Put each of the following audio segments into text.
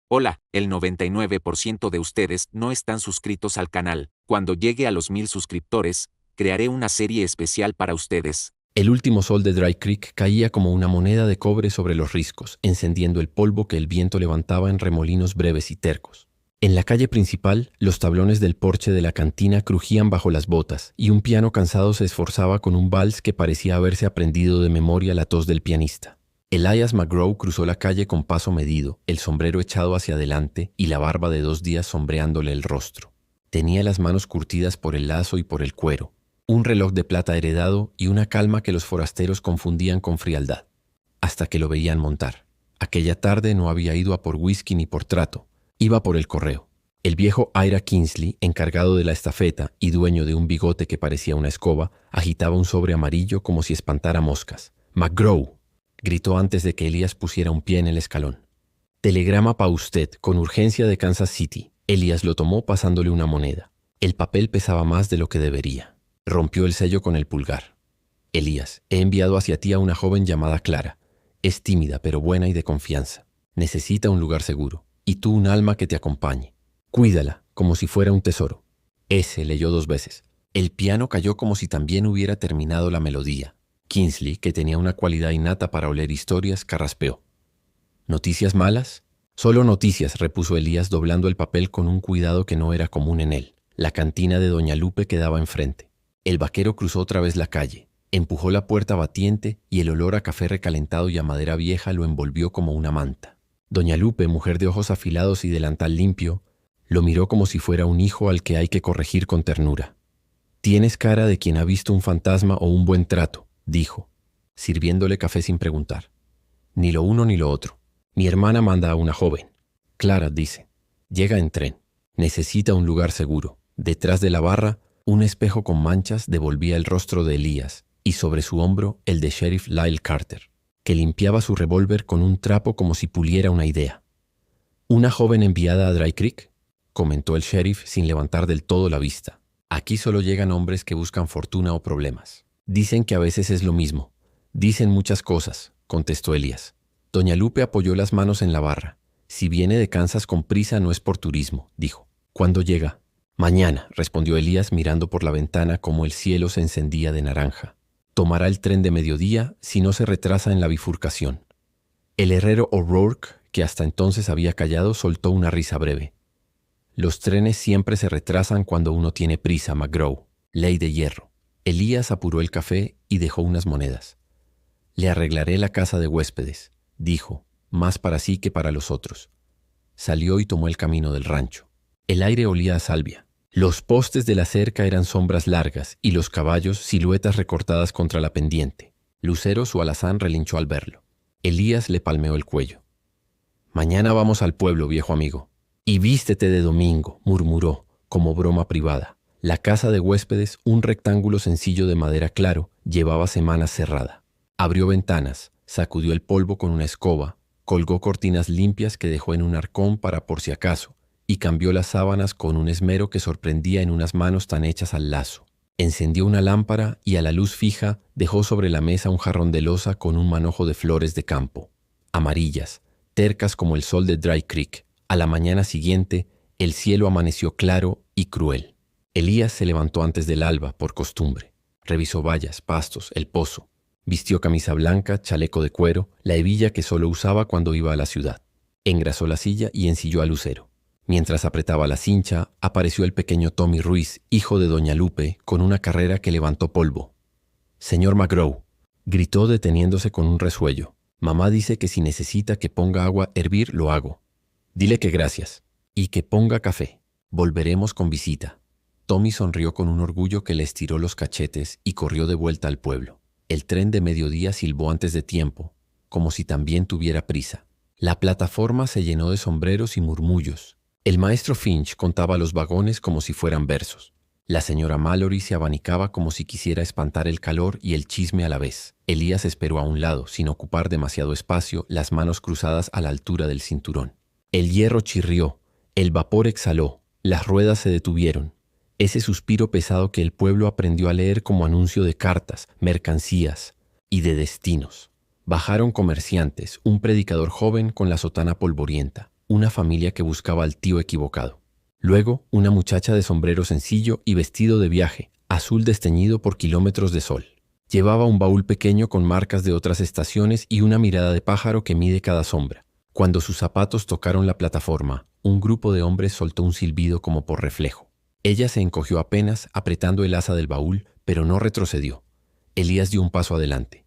Hola, el 99% de ustedes no están suscritos al canal. Cuando llegue a los 1000 suscriptores, crearé una serie especial para ustedes. El último sol de Dry Creek caía como una moneda de cobre sobre los riscos, encendiendo el polvo que el viento levantaba en remolinos breves y tercos. En la calle principal, los tablones del porche de la cantina crujían bajo las botas, y un piano cansado se esforzaba con un vals que parecía haberse aprendido de memoria la tos del pianista. Elias McGraw cruzó la calle con paso medido, el sombrero echado hacia adelante y la barba de 2 días sombreándole el rostro. Tenía las manos curtidas por el lazo y por el cuero, un reloj de plata heredado y una calma que los forasteros confundían con frialdad, hasta que lo veían montar. Aquella tarde no había ido a por whisky ni por trato, iba por el correo. El viejo Ira Kingsley, encargado de la estafeta y dueño de un bigote que parecía una escoba, agitaba un sobre amarillo como si espantara moscas. «McGraw», gritó antes de que Elias pusiera un pie en el escalón. «Telegrama pa' usted, con urgencia de Kansas City». Elias lo tomó pasándole una moneda. El papel pesaba más de lo que debería. Rompió el sello con el pulgar. «Elias, he enviado hacia ti a una joven llamada Clara. Es tímida, pero buena y de confianza. Necesita un lugar seguro. Y tú un alma que te acompañe. Cuídala, como si fuera un tesoro». Ese leyó 2 veces. El piano cayó como si también hubiera terminado la melodía. Kingsley, que tenía una cualidad innata para oler historias, carraspeó. «¿Noticias malas?» «Solo noticias», repuso Elías doblando el papel con un cuidado que no era común en él. La cantina de Doña Lupe quedaba enfrente. El vaquero cruzó otra vez la calle, empujó la puerta batiente y el olor a café recalentado y a madera vieja lo envolvió como una manta. Doña Lupe, mujer de ojos afilados y delantal limpio, lo miró como si fuera un hijo al que hay que corregir con ternura. «Tienes cara de quien ha visto un fantasma o un buen trato», dijo, sirviéndole café sin preguntar. «Ni lo uno ni lo otro. Mi hermana manda a una joven. Clara, dice. Llega en tren. Necesita un lugar seguro. Detrás de la barra, un espejo con manchas devolvía el rostro de Elías y sobre su hombro el de Sheriff Lyle Carter, que limpiaba su revólver con un trapo como si puliera una idea. «¿Una joven enviada a Dry Creek?», comentó el sheriff sin levantar del todo la vista. «Aquí solo llegan hombres que buscan fortuna o problemas. Dicen que a veces es lo mismo. Dicen muchas cosas», contestó Elías. Doña Lupe apoyó las manos en la barra. «Si viene de Kansas con prisa no es por turismo», dijo. «¿Cuándo llega?» «Mañana», respondió Elías mirando por la ventana como el cielo se encendía de naranja. «Tomará el tren de mediodía si no se retrasa en la bifurcación». El herrero O'Rourke, que hasta entonces había callado, soltó una risa breve. «Los trenes siempre se retrasan cuando uno tiene prisa, McGraw. Ley de hierro». Elías apuró el café y dejó unas monedas. «Le arreglaré la casa de huéspedes», dijo, más para sí que para los otros. Salió y tomó el camino del rancho. El aire olía a salvia. Los postes de la cerca eran sombras largas y los caballos siluetas recortadas contra la pendiente. Lucero, su alazán, relinchó al verlo. Elías le palmeó el cuello. «Mañana vamos al pueblo, viejo amigo». «Y vístete de domingo», murmuró, como broma privada. La casa de huéspedes, un rectángulo sencillo de madera claro, llevaba semanas cerrada. Abrió ventanas, sacudió el polvo con una escoba, colgó cortinas limpias que dejó en un arcón para por si acaso, y cambió las sábanas con un esmero que sorprendía en unas manos tan hechas al lazo. Encendió una lámpara y a la luz fija dejó sobre la mesa un jarrón de loza con un manojo de flores de campo, amarillas, tercas como el sol de Dry Creek. A la mañana siguiente, el cielo amaneció claro y cruel. Elías se levantó antes del alba, por costumbre. Revisó vallas, pastos, el pozo. Vistió camisa blanca, chaleco de cuero, la hebilla que solo usaba cuando iba a la ciudad. Engrasó la silla y ensilló a Lucero. Mientras apretaba la cincha, apareció el pequeño Tommy Ruiz, hijo de Doña Lupe, con una carrera que levantó polvo. «Señor McGraw», gritó deteniéndose con un resuello. «Mamá dice que si necesita que ponga agua a hervir, lo hago. Dile que gracias. Y que ponga café. Volveremos con visita». Tommy sonrió con un orgullo que le estiró los cachetes y corrió de vuelta al pueblo. El tren de mediodía silbó antes de tiempo, como si también tuviera prisa. La plataforma se llenó de sombreros y murmullos. El maestro Finch contaba los vagones como si fueran versos. La señora Mallory se abanicaba como si quisiera espantar el calor y el chisme a la vez. Elías esperó a un lado, sin ocupar demasiado espacio, las manos cruzadas a la altura del cinturón. El hierro chirrió, el vapor exhaló, las ruedas se detuvieron. Ese suspiro pesado que el pueblo aprendió a leer como anuncio de cartas, mercancías y de destinos. Bajaron comerciantes, un predicador joven con la sotana polvorienta. una familia que buscaba al tío equivocado. Luego, una muchacha de sombrero sencillo y vestido de viaje, azul desteñido por kilómetros de sol. Llevaba un baúl pequeño con marcas de otras estaciones y una mirada de pájaro que mide cada sombra. Cuando sus zapatos tocaron la plataforma, un grupo de hombres soltó un silbido como por reflejo. Ella se encogió apenas, apretando el asa del baúl, pero no retrocedió. Elías dio un paso adelante.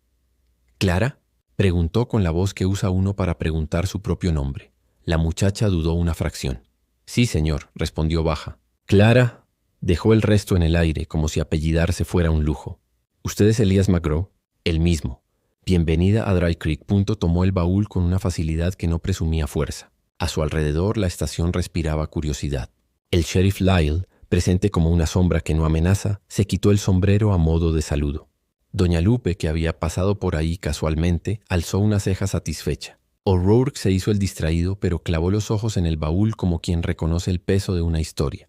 «¿Clara?», preguntó con la voz que usa uno para preguntar su propio nombre. La muchacha dudó una fracción. «Sí, señor», respondió baja. «Clara», dejó el resto en el aire como si apellidarse fuera un lujo. «¿Usted es Elías McGraw?» «El mismo». «Bienvenida a Dry Creek». Tomó el baúl con una facilidad que no presumía fuerza. A su alrededor la estación respiraba curiosidad. El sheriff Lyle, presente como una sombra que no amenaza, se quitó el sombrero a modo de saludo. Doña Lupe, que había pasado por ahí casualmente, alzó una ceja satisfecha. O'Rourke se hizo el distraído, pero clavó los ojos en el baúl como quien reconoce el peso de una historia.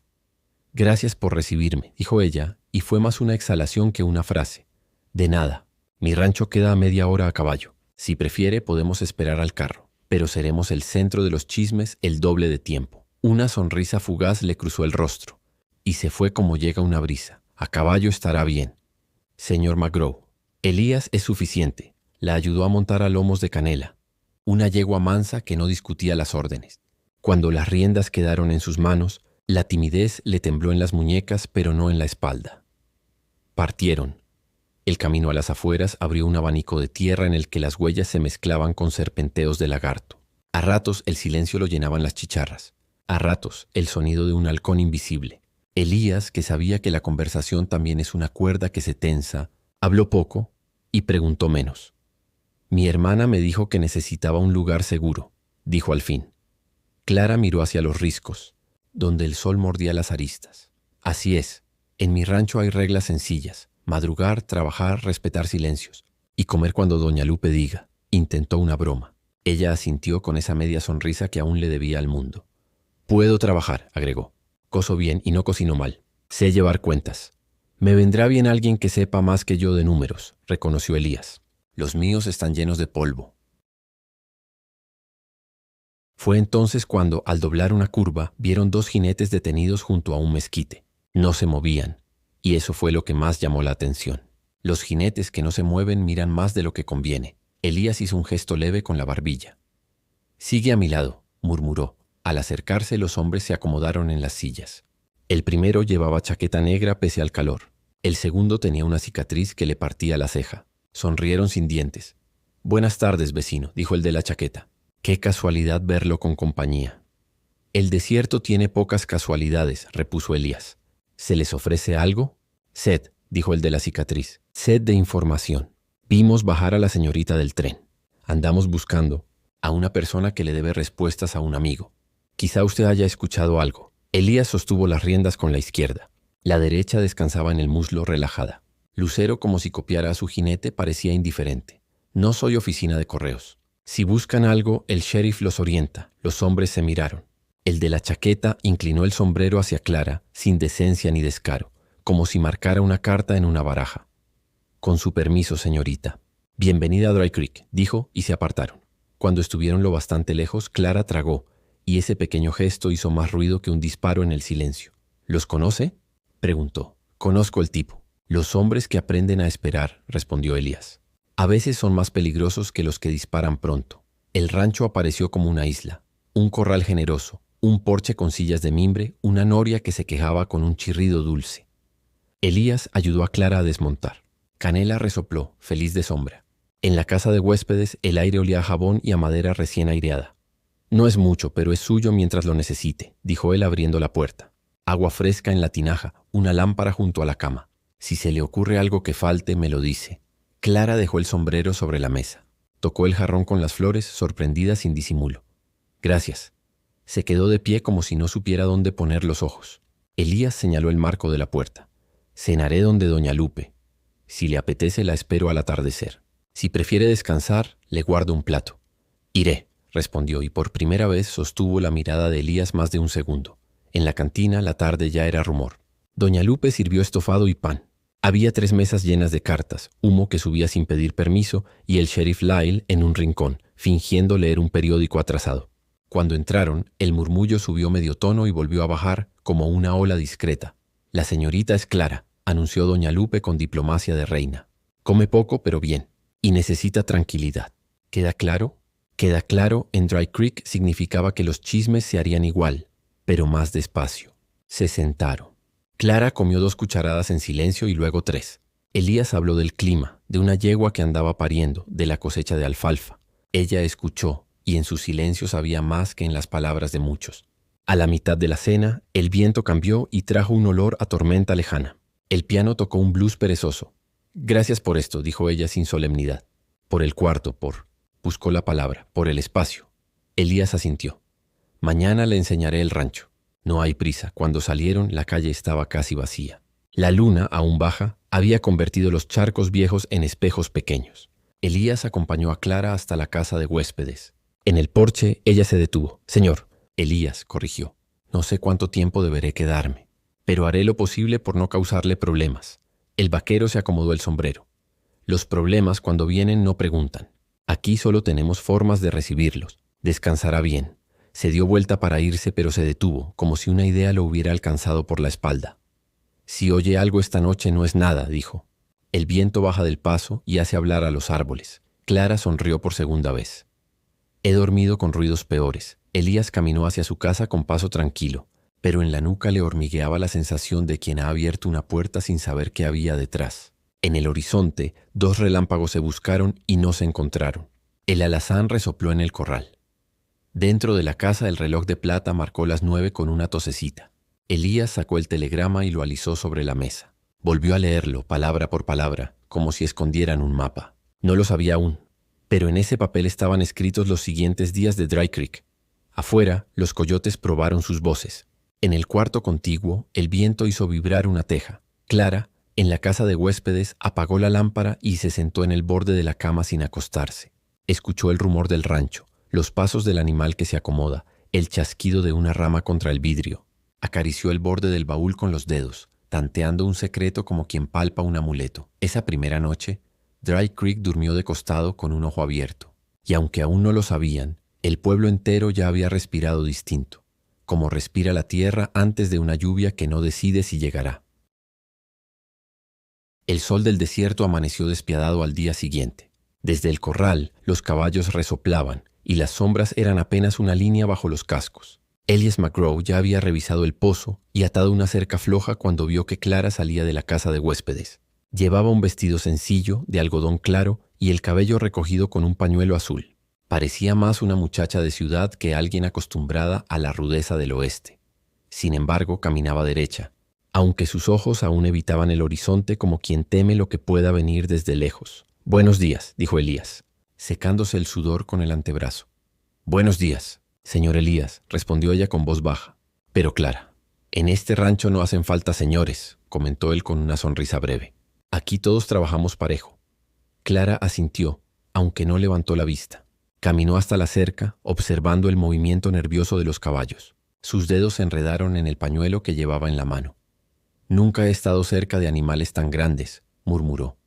«Gracias por recibirme», dijo ella, y fue más una exhalación que una frase. «De nada. Mi rancho queda a media hora a caballo. Si prefiere, podemos esperar al carro, pero seremos el centro de los chismes el doble de tiempo». Una sonrisa fugaz le cruzó el rostro, y se fue como llega una brisa. «A caballo estará bien. Señor McGraw». Elías es suficiente. La ayudó a montar a lomos de canela, una yegua mansa que no discutía las órdenes. Cuando las riendas quedaron en sus manos, la timidez le tembló en las muñecas, pero no en la espalda. Partieron. El camino a las afueras abrió un abanico de tierra en el que las huellas se mezclaban con serpenteos de lagarto. A ratos el silencio lo llenaban las chicharras. A ratos el sonido de un halcón invisible. Elías, que sabía que la conversación también es una cuerda que se tensa, habló poco y preguntó menos. «Mi hermana me dijo que necesitaba un lugar seguro», dijo al fin. Clara miró hacia los riscos, donde el sol mordía las aristas. «Así es. En mi rancho hay reglas sencillas. Madrugar, trabajar, respetar silencios. Y comer cuando doña Lupe diga». Intentó una broma. Ella asintió con esa media sonrisa que aún le debía al mundo. «Puedo trabajar», agregó. «Coso bien y no cocino mal. Sé llevar cuentas». «Me vendrá bien alguien que sepa más que yo de números», reconoció Elías. «Los míos están llenos de polvo». Fue entonces cuando, al doblar una curva, vieron dos jinetes detenidos junto a un mezquite. No se movían, y eso fue lo que más llamó la atención. Los jinetes que no se mueven miran más de lo que conviene. Elías hizo un gesto leve con la barbilla. «Sigue a mi lado», murmuró. Al acercarse, los hombres se acomodaron en las sillas. El primero llevaba chaqueta negra pese al calor. El segundo tenía una cicatriz que le partía la ceja. Sonrieron sin dientes. «Buenas tardes, vecino», dijo el de la chaqueta. «Qué casualidad verlo con compañía». «El desierto tiene pocas casualidades», repuso Elías. «¿Se les ofrece algo?» «Sed», dijo el de la cicatriz. «Sed de información. Vimos bajar a la señorita del tren. Andamos buscando a una persona que le debe respuestas a un amigo. Quizá usted haya escuchado algo». Elías sostuvo las riendas con la izquierda. La derecha descansaba en el muslo relajada. Lucero, como si copiara a su jinete, parecía indiferente. «No soy oficina de correos. Si buscan algo, el sheriff los orienta». Los hombres se miraron. El de la chaqueta inclinó el sombrero hacia Clara, sin decencia ni descaro, como si marcara una carta en una baraja. «Con su permiso, señorita». «Bienvenida a Dry Creek», dijo, y se apartaron. Cuando estuvieron lo bastante lejos, Clara tragó, y ese pequeño gesto hizo más ruido que un disparo en el silencio. «¿Los conoce?», preguntó. «Conozco el tipo». «Los hombres que aprenden a esperar», respondió Elías. «A veces son más peligrosos que los que disparan pronto». El rancho apareció como una isla, un corral generoso, un porche con sillas de mimbre, una noria que se quejaba con un chirrido dulce. Elías ayudó a Clara a desmontar. Canela resopló, feliz de sombra. En la casa de huéspedes el aire olía a jabón y a madera recién aireada. «No es mucho, pero es suyo mientras lo necesite», dijo él abriendo la puerta. «Agua fresca en la tinaja, una lámpara junto a la cama. Si se le ocurre algo que falte, me lo dice». Clara dejó el sombrero sobre la mesa. Tocó el jarrón con las flores, sorprendida sin disimulo. «Gracias». Se quedó de pie como si no supiera dónde poner los ojos. Elías señaló el marco de la puerta. «Cenaré donde doña Lupe. Si le apetece, la espero al atardecer. Si prefiere descansar, le guardo un plato». «Iré», respondió, y por primera vez sostuvo la mirada de Elías más de un segundo. En la cantina la tarde ya era rumor. Doña Lupe sirvió estofado y pan. Había 3 mesas llenas de cartas, humo que subía sin pedir permiso, y el sheriff Lyle en un rincón, fingiendo leer un periódico atrasado. Cuando entraron, el murmullo subió medio tono y volvió a bajar como una ola discreta. «La señorita es Clara», anunció doña Lupe con diplomacia de reina. «Come poco, pero bien. Y necesita tranquilidad. ¿Queda claro?» «Queda claro» en Dry Creek significaba que los chismes se harían igual, pero más despacio. Se sentaron. Clara comió 2 cucharadas en silencio y luego 3. Elías habló del clima, de una yegua que andaba pariendo, de la cosecha de alfalfa. Ella escuchó, y en sus silencios había más que en las palabras de muchos. A la mitad de la cena, el viento cambió y trajo un olor a tormenta lejana. El piano tocó un blues perezoso. «Gracias por esto», dijo ella sin solemnidad. «Por el cuarto, buscó la palabra, por el espacio». Elías asintió. «Mañana le enseñaré el rancho». No hay prisa. Cuando salieron, la calle estaba casi vacía. La luna, aún baja, había convertido los charcos viejos en espejos pequeños. Elías acompañó a Clara hasta la casa de huéspedes. En el porche, ella se detuvo. «Señor», Elías corrigió, «no sé cuánto tiempo deberé quedarme, pero haré lo posible por no causarle problemas». El vaquero se acomodó el sombrero. «Los problemas, cuando vienen, no preguntan. Aquí solo tenemos formas de recibirlos. Descansará bien». Se dio vuelta para irse, pero se detuvo, como si una idea lo hubiera alcanzado por la espalda. «Si oye algo esta noche no es nada», dijo. «El viento baja del paso y hace hablar a los árboles». Clara sonrió por segunda vez. «He dormido con ruidos peores». Elías caminó hacia su casa con paso tranquilo, pero en la nuca le hormigueaba la sensación de quien ha abierto una puerta sin saber qué había detrás. En el horizonte, 2 relámpagos se buscaron y no se encontraron. El alazán resopló en el corral. Dentro de la casa el reloj de plata marcó las 9 con una tosecita. Elías sacó el telegrama y lo alisó sobre la mesa. Volvió a leerlo, palabra por palabra, como si escondieran un mapa. No lo sabía aún, pero en ese papel estaban escritos los siguientes días de Dry Creek. Afuera, los coyotes probaron sus voces. En el cuarto contiguo, el viento hizo vibrar una teja. Clara, en la casa de huéspedes, apagó la lámpara y se sentó en el borde de la cama sin acostarse. Escuchó el rumor del rancho, los pasos del animal que se acomoda, el chasquido de una rama contra el vidrio. Acarició el borde del baúl con los dedos, tanteando un secreto como quien palpa un amuleto. Esa primera noche, Dry Creek durmió de costado con un ojo abierto. Y aunque aún no lo sabían, el pueblo entero ya había respirado distinto, como respira la tierra antes de una lluvia que no decide si llegará. El sol del desierto amaneció despiadado al día siguiente. Desde el corral, los caballos resoplaban, y las sombras eran apenas una línea bajo los cascos. Elias McGraw ya había revisado el pozo y atado una cerca floja cuando vio que Clara salía de la casa de huéspedes. Llevaba un vestido sencillo, de algodón claro, y el cabello recogido con un pañuelo azul. Parecía más una muchacha de ciudad que alguien acostumbrada a la rudeza del oeste. Sin embargo, caminaba derecha, aunque sus ojos aún evitaban el horizonte como quien teme lo que pueda venir desde lejos. «Buenos días», dijo Elías, secándose el sudor con el antebrazo. «Buenos días, señor Elías», respondió ella con voz baja. «Pero Clara, en este rancho no hacen falta señores», comentó él con una sonrisa breve. «Aquí todos trabajamos parejo». Clara asintió, aunque no levantó la vista. Caminó hasta la cerca, observando el movimiento nervioso de los caballos. Sus dedos se enredaron en el pañuelo que llevaba en la mano. «Nunca he estado cerca de animales tan grandes», murmuró.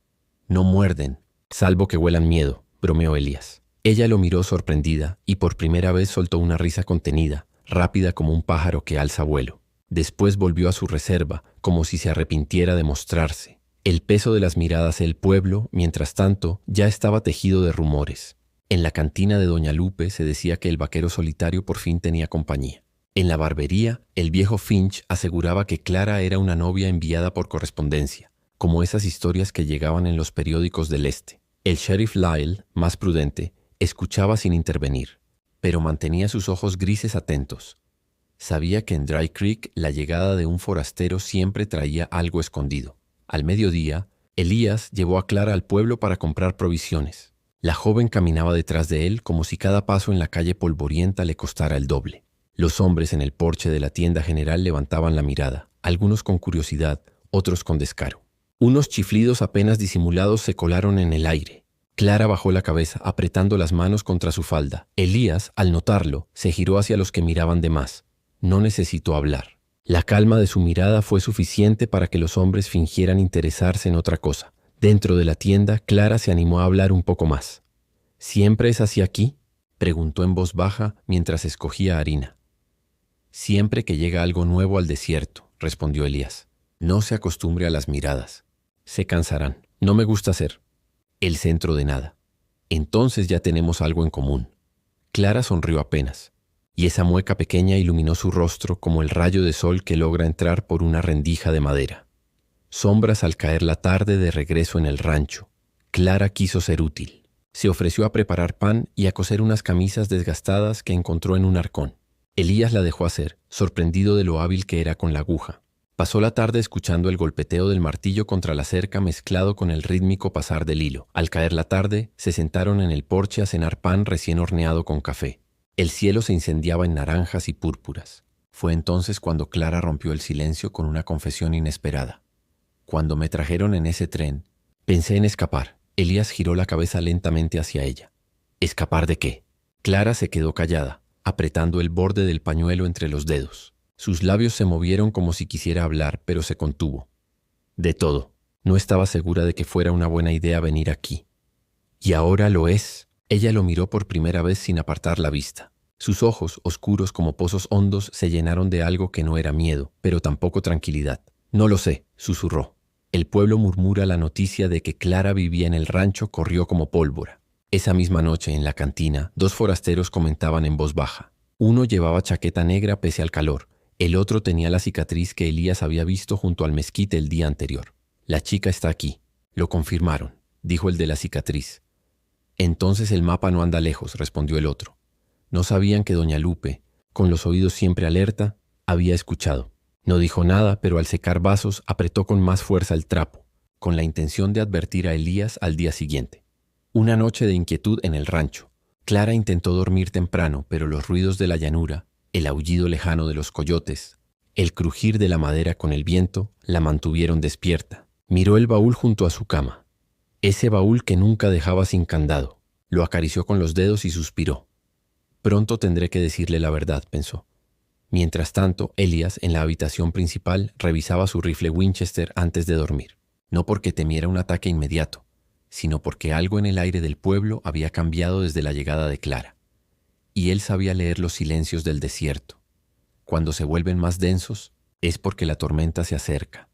«No muerden, salvo que huelan miedo», bromeó Elías. Ella lo miró sorprendida y por primera vez soltó una risa contenida, rápida como un pájaro que alza vuelo. Después volvió a su reserva, como si se arrepintiera de mostrarse. El peso de las miradas del pueblo, mientras tanto, ya estaba tejido de rumores. En la cantina de doña Lupe se decía que el vaquero solitario por fin tenía compañía. En la barbería, el viejo Finch aseguraba que Clara era una novia enviada por correspondencia, como esas historias que llegaban en los periódicos del este. El sheriff Lyle, más prudente, escuchaba sin intervenir, pero mantenía sus ojos grises atentos. Sabía que en Dry Creek la llegada de un forastero siempre traía algo escondido. Al mediodía, Elías llevó a Clara al pueblo para comprar provisiones. La joven caminaba detrás de él como si cada paso en la calle polvorienta le costara el doble. Los hombres en el porche de la tienda general levantaban la mirada, algunos con curiosidad, otros con descaro. Unos chiflidos apenas disimulados se colaron en el aire. Clara bajó la cabeza, apretando las manos contra su falda. Elías, al notarlo, se giró hacia los que miraban de más. No necesitó hablar. La calma de su mirada fue suficiente para que los hombres fingieran interesarse en otra cosa. Dentro de la tienda, Clara se animó a hablar un poco más. «¿Siempre es así aquí?». Preguntó en voz baja mientras escogía harina. Siempre que llega algo nuevo al desierto, respondió Elías. No se acostumbre a las miradas. Se cansarán. No me gusta ser el centro de nada. Entonces ya tenemos algo en común. Clara sonrió apenas, y esa mueca pequeña iluminó su rostro como el rayo de sol que logra entrar por una rendija de madera. Sombras al caer la tarde de regreso en el rancho. Clara quiso ser útil. Se ofreció a preparar pan y a coser unas camisas desgastadas que encontró en un arcón. Elías la dejó hacer, sorprendido de lo hábil que era con la aguja. Pasó la tarde escuchando el golpeteo del martillo contra la cerca mezclado con el rítmico pasar del hilo. Al caer la tarde, se sentaron en el porche a cenar pan recién horneado con café. El cielo se incendiaba en naranjas y púrpuras. Fue entonces cuando Clara rompió el silencio con una confesión inesperada. Cuando me trajeron en ese tren, pensé en escapar. Elías giró la cabeza lentamente hacia ella. ¿Escapar de qué? Clara se quedó callada, apretando el borde del pañuelo entre los dedos. Sus labios se movieron como si quisiera hablar, pero se contuvo. De todo. No estaba segura de que fuera una buena idea venir aquí. Y ahora lo es. Ella lo miró por primera vez sin apartar la vista. Sus ojos, oscuros como pozos hondos, se llenaron de algo que no era miedo, pero tampoco tranquilidad. No lo sé, susurró. El pueblo murmura la noticia de que Clara vivía en el rancho corrió como pólvora. Esa misma noche, en la cantina, dos forasteros comentaban en voz baja. Uno llevaba chaqueta negra pese al calor. El otro tenía la cicatriz que Elías había visto junto al mezquite el día anterior. La chica está aquí. Lo confirmaron, dijo el de la cicatriz. Entonces el mapa no anda lejos, respondió el otro. No sabían que doña Lupe, con los oídos siempre alerta, había escuchado. No dijo nada, pero al secar vasos apretó con más fuerza el trapo, con la intención de advertir a Elías al día siguiente. Una noche de inquietud en el rancho. Clara intentó dormir temprano, pero los ruidos de la llanura, el aullido lejano de los coyotes, el crujir de la madera con el viento, la mantuvieron despierta. Miró el baúl junto a su cama. Ese baúl que nunca dejaba sin candado. Lo acarició con los dedos y suspiró. Pronto tendré que decirle la verdad, pensó. Mientras tanto, Elías, en la habitación principal, revisaba su rifle Winchester antes de dormir. No porque temiera un ataque inmediato, sino porque algo en el aire del pueblo había cambiado desde la llegada de Clara. Y él sabía leer los silencios del desierto. Cuando se vuelven más densos, es porque la tormenta se acerca.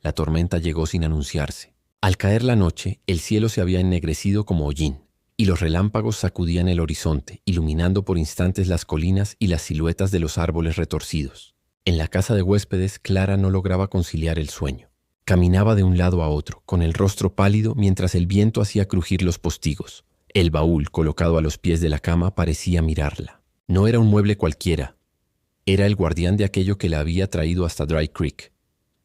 La tormenta llegó sin anunciarse. Al caer la noche, el cielo se había ennegrecido como hollín, y los relámpagos sacudían el horizonte, iluminando por instantes las colinas y las siluetas de los árboles retorcidos. En la casa de huéspedes, Clara no lograba conciliar el sueño. Caminaba de un lado a otro, con el rostro pálido mientras el viento hacía crujir los postigos. El baúl, colocado a los pies de la cama, parecía mirarla. No era un mueble cualquiera. Era el guardián de aquello que la había traído hasta Dry Creek.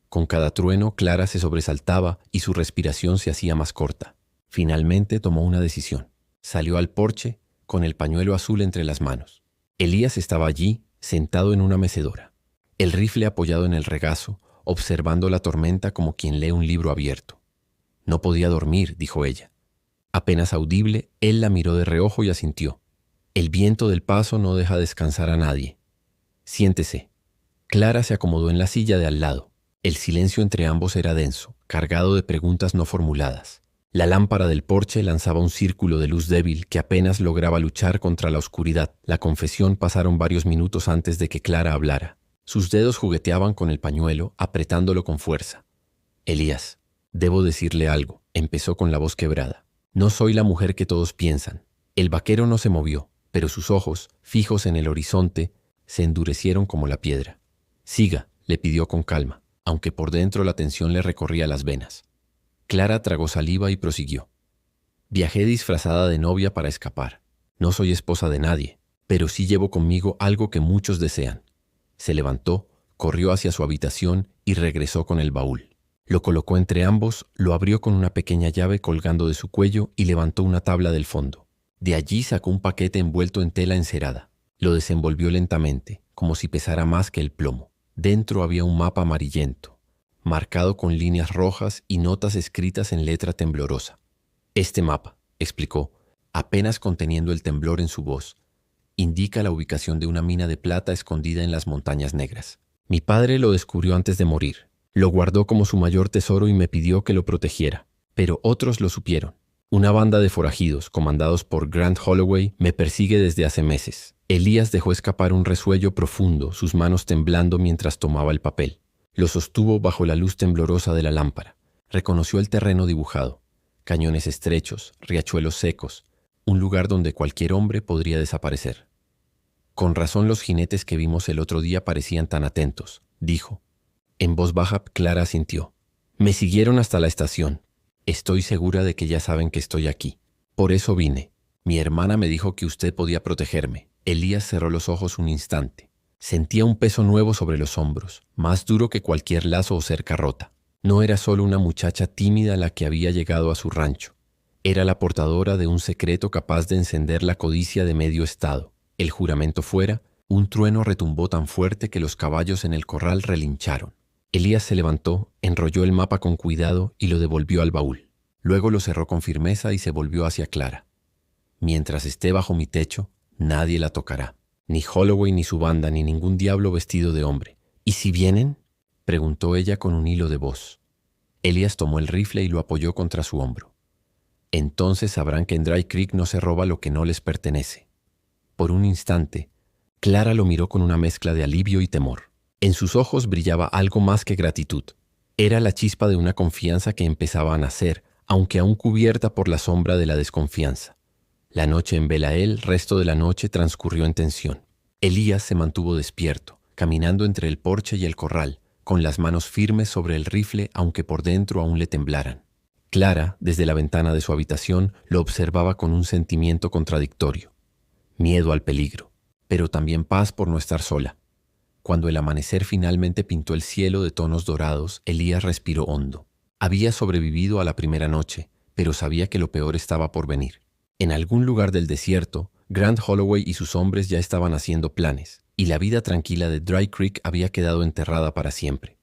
Con cada trueno, Clara se sobresaltaba y su respiración se hacía más corta. Finalmente tomó una decisión. Salió al porche con el pañuelo azul entre las manos. Elías estaba allí, sentado en una mecedora, el rifle apoyado en el regazo, observando la tormenta como quien lee un libro abierto. No podía dormir, dijo ella. Apenas audible, él la miró de reojo y asintió. El viento del paso no deja descansar a nadie. Siéntese. Clara se acomodó en la silla de al lado. El silencio entre ambos era denso, cargado de preguntas no formuladas. La lámpara del porche lanzaba un círculo de luz débil que apenas lograba luchar contra la oscuridad. La confesión pasaron varios minutos antes de que Clara hablara. Sus dedos jugueteaban con el pañuelo, apretándolo con fuerza. Elías, debo decirle algo, empezó con la voz quebrada. No soy la mujer que todos piensan. El vaquero no se movió, pero sus ojos, fijos en el horizonte, se endurecieron como la piedra. Siga, le pidió con calma, aunque por dentro la tensión le recorría las venas. Clara tragó saliva y prosiguió. Viajé disfrazada de novia para escapar. No soy esposa de nadie, pero sí llevo conmigo algo que muchos desean. Se levantó, corrió hacia su habitación y regresó con el baúl. Lo colocó entre ambos, lo abrió con una pequeña llave colgando de su cuello y levantó una tabla del fondo. De allí sacó un paquete envuelto en tela encerada. Lo desenvolvió lentamente, como si pesara más que el plomo. Dentro había un mapa amarillento, marcado con líneas rojas y notas escritas en letra temblorosa. Este mapa, explicó, apenas conteniendo el temblor en su voz, indica la ubicación de una mina de plata escondida en las montañas negras. Mi padre lo descubrió antes de morir. Lo guardó como su mayor tesoro y me pidió que lo protegiera. Pero otros lo supieron. Una banda de forajidos, comandados por Grant Holloway, me persigue desde hace meses. Elías dejó escapar un resuello profundo, sus manos temblando mientras tomaba el papel. Lo sostuvo bajo la luz temblorosa de la lámpara. Reconoció el terreno dibujado. Cañones estrechos, riachuelos secos, un lugar donde cualquier hombre podría desaparecer. Con razón los jinetes que vimos el otro día parecían tan atentos, dijo. En voz baja, Clara asintió. Me siguieron hasta la estación. Estoy segura de que ya saben que estoy aquí. Por eso vine. Mi hermana me dijo que usted podía protegerme. Elías cerró los ojos un instante. Sentía un peso nuevo sobre los hombros, más duro que cualquier lazo o cerca rota. No era solo una muchacha tímida la que había llegado a su rancho. Era la portadora de un secreto capaz de encender la codicia de medio estado. El juramento fuera, un trueno retumbó tan fuerte que los caballos en el corral relincharon. Elías se levantó, enrolló el mapa con cuidado y lo devolvió al baúl. Luego lo cerró con firmeza y se volvió hacia Clara. Mientras esté bajo mi techo, nadie la tocará. Ni Holloway ni su banda, ni ningún diablo vestido de hombre. ¿Y si vienen?, preguntó ella con un hilo de voz. Elías tomó el rifle y lo apoyó contra su hombro. Entonces sabrán que en Dry Creek no se roba lo que no les pertenece. Por un instante, Clara lo miró con una mezcla de alivio y temor. En sus ojos brillaba algo más que gratitud. Era la chispa de una confianza que empezaba a nacer, aunque aún cubierta por la sombra de la desconfianza. La noche en Belael, el resto de la noche transcurrió en tensión. Elías se mantuvo despierto, caminando entre el porche y el corral, con las manos firmes sobre el rifle aunque por dentro aún le temblaran. Clara, desde la ventana de su habitación, lo observaba con un sentimiento contradictorio. Miedo al peligro, pero también paz por no estar sola. Cuando el amanecer finalmente pintó el cielo de tonos dorados, Elías respiró hondo. Había sobrevivido a la primera noche, pero sabía que lo peor estaba por venir. En algún lugar del desierto, Grant Holloway y sus hombres ya estaban haciendo planes, y la vida tranquila de Dry Creek había quedado enterrada para siempre.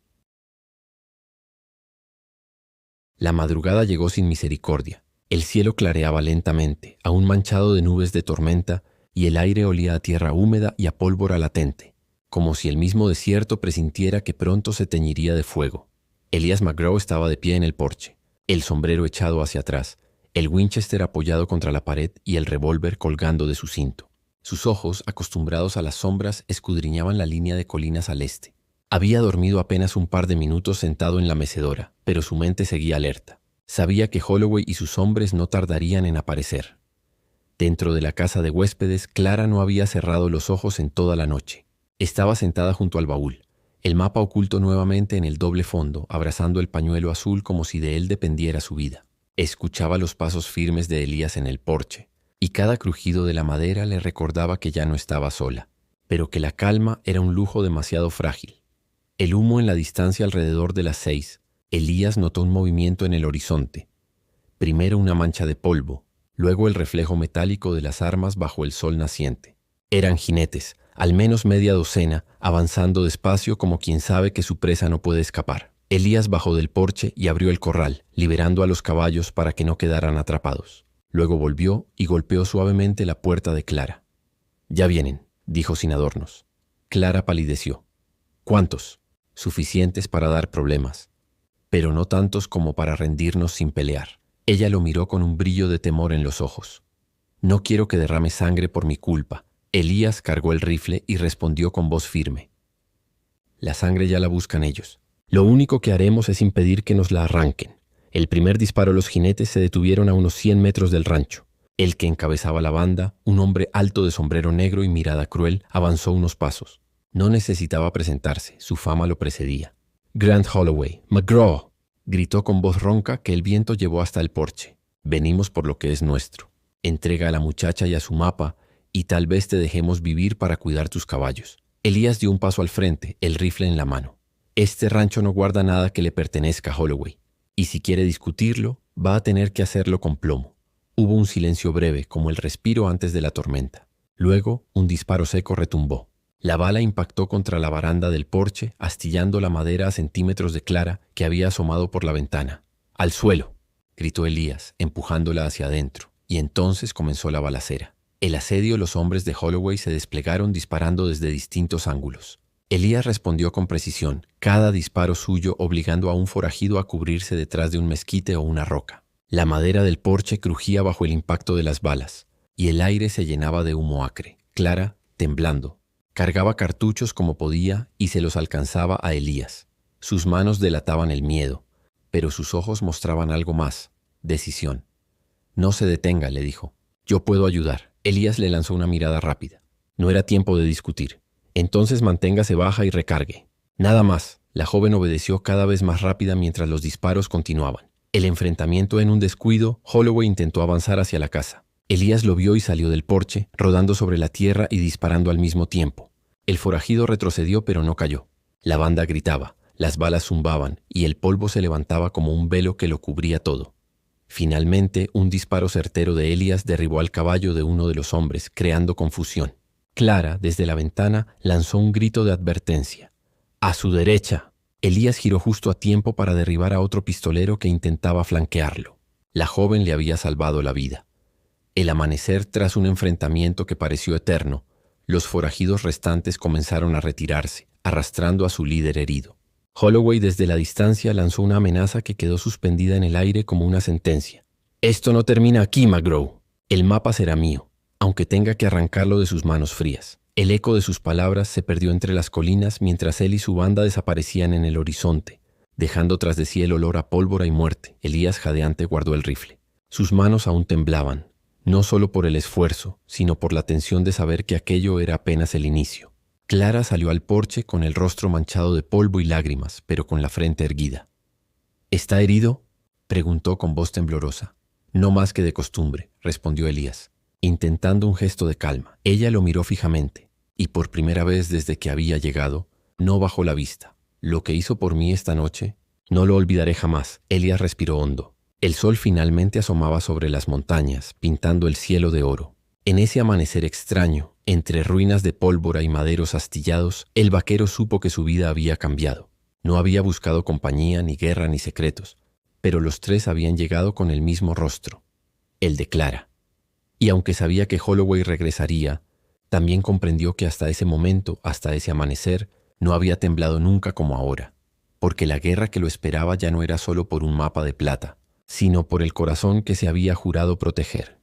La madrugada llegó sin misericordia. El cielo clareaba lentamente, aún manchado de nubes de tormenta, y el aire olía a tierra húmeda y a pólvora latente, como si el mismo desierto presintiera que pronto se teñiría de fuego. Elías McGraw estaba de pie en el porche, el sombrero echado hacia atrás, el Winchester apoyado contra la pared y el revólver colgando de su cinto. Sus ojos, acostumbrados a las sombras, escudriñaban la línea de colinas al este. Había dormido apenas un par de minutos sentado en la mecedora, pero su mente seguía alerta. Sabía que Holloway y sus hombres no tardarían en aparecer. Dentro de la casa de huéspedes, Clara no había cerrado los ojos en toda la noche. Estaba sentada junto al baúl, el mapa oculto nuevamente en el doble fondo, abrazando el pañuelo azul como si de él dependiera su vida. Escuchaba los pasos firmes de Elías en el porche, y cada crujido de la madera le recordaba que ya no estaba sola, pero que la calma era un lujo demasiado frágil. El humo en la distancia alrededor de las 6, Elías notó un movimiento en el horizonte. Primero una mancha de polvo, luego el reflejo metálico de las armas bajo el sol naciente. Eran jinetes, al menos media docena, avanzando despacio como quien sabe que su presa no puede escapar. Elías bajó del porche y abrió el corral, liberando a los caballos para que no quedaran atrapados. Luego volvió y golpeó suavemente la puerta de Clara. «Ya vienen», dijo sin adornos. Clara palideció. «¿Cuántos?» «Suficientes para dar problemas, pero no tantos como para rendirnos sin pelear». Ella lo miró con un brillo de temor en los ojos. «No quiero que derrame sangre por mi culpa». Elías cargó el rifle y respondió con voz firme. «La sangre ya la buscan ellos. Lo único que haremos es impedir que nos la arranquen». El primer disparo los jinetes se detuvieron a unos 100 metros del rancho. El que encabezaba la banda, un hombre alto de sombrero negro y mirada cruel, avanzó unos pasos. No necesitaba presentarse, su fama lo precedía. «Grant Holloway, McGraw», gritó con voz ronca que el viento llevó hasta el porche. «Venimos por lo que es nuestro. Entrega a la muchacha y a su mapa, y tal vez te dejemos vivir para cuidar tus caballos». Elías dio un paso al frente, el rifle en la mano. «Este rancho no guarda nada que le pertenezca a Holloway. Y si quiere discutirlo, va a tener que hacerlo con plomo». Hubo un silencio breve, como el respiro antes de la tormenta. Luego, un disparo seco retumbó. La bala impactó contra la baranda del porche, astillando la madera a centímetros de Clara, que había asomado por la ventana. «¡Al suelo!», gritó Elías, empujándola hacia adentro, y entonces comenzó la balacera. El asedio, los hombres de Holloway se desplegaron disparando desde distintos ángulos. Elías respondió con precisión, cada disparo suyo obligando a un forajido a cubrirse detrás de un mezquite o una roca. La madera del porche crujía bajo el impacto de las balas, y el aire se llenaba de humo acre. Clara, temblando, cargaba cartuchos como podía y se los alcanzaba a Elías. Sus manos delataban el miedo, pero sus ojos mostraban algo más: decisión. «No se detenga», le dijo. «Yo puedo ayudar». Elías le lanzó una mirada rápida. No era tiempo de discutir. «Entonces manténgase baja y recargue». «Nada más». La joven obedeció cada vez más rápida mientras los disparos continuaban. El enfrentamiento en un descuido, Holloway intentó avanzar hacia la casa. Elías lo vio y salió del porche, rodando sobre la tierra y disparando al mismo tiempo. El forajido retrocedió pero no cayó. La banda gritaba, las balas zumbaban y el polvo se levantaba como un velo que lo cubría todo. Finalmente, un disparo certero de Elías derribó al caballo de uno de los hombres, creando confusión. Clara, desde la ventana, lanzó un grito de advertencia. «¡A su derecha!». Elías giró justo a tiempo para derribar a otro pistolero que intentaba flanquearlo. La joven le había salvado la vida. El amanecer, tras un enfrentamiento que pareció eterno, los forajidos restantes comenzaron a retirarse, arrastrando a su líder herido. Holloway desde la distancia lanzó una amenaza que quedó suspendida en el aire como una sentencia. «Esto no termina aquí, McGraw. El mapa será mío, aunque tenga que arrancarlo de sus manos frías». El eco de sus palabras se perdió entre las colinas mientras él y su banda desaparecían en el horizonte, dejando tras de sí el olor a pólvora y muerte. Elías, jadeante, guardó el rifle. Sus manos aún temblaban, no solo por el esfuerzo, sino por la tensión de saber que aquello era apenas el inicio. Clara salió al porche con el rostro manchado de polvo y lágrimas, pero con la frente erguida. «¿Está herido?», preguntó con voz temblorosa. «No más que de costumbre», respondió Elías, intentando un gesto de calma. Ella lo miró fijamente, y por primera vez desde que había llegado, no bajó la vista. «Lo que hizo por mí esta noche, no lo olvidaré jamás». Elías respiró hondo. El sol finalmente asomaba sobre las montañas, pintando el cielo de oro. En ese amanecer extraño, entre ruinas de pólvora y maderos astillados, el vaquero supo que su vida había cambiado. No había buscado compañía, ni guerra, ni secretos, pero los tres habían llegado con el mismo rostro, el de Clara. Y aunque sabía que Holloway regresaría, también comprendió que hasta ese momento, hasta ese amanecer, no había temblado nunca como ahora, porque la guerra que lo esperaba ya no era solo por un mapa de plata, sino por el corazón que se había jurado proteger.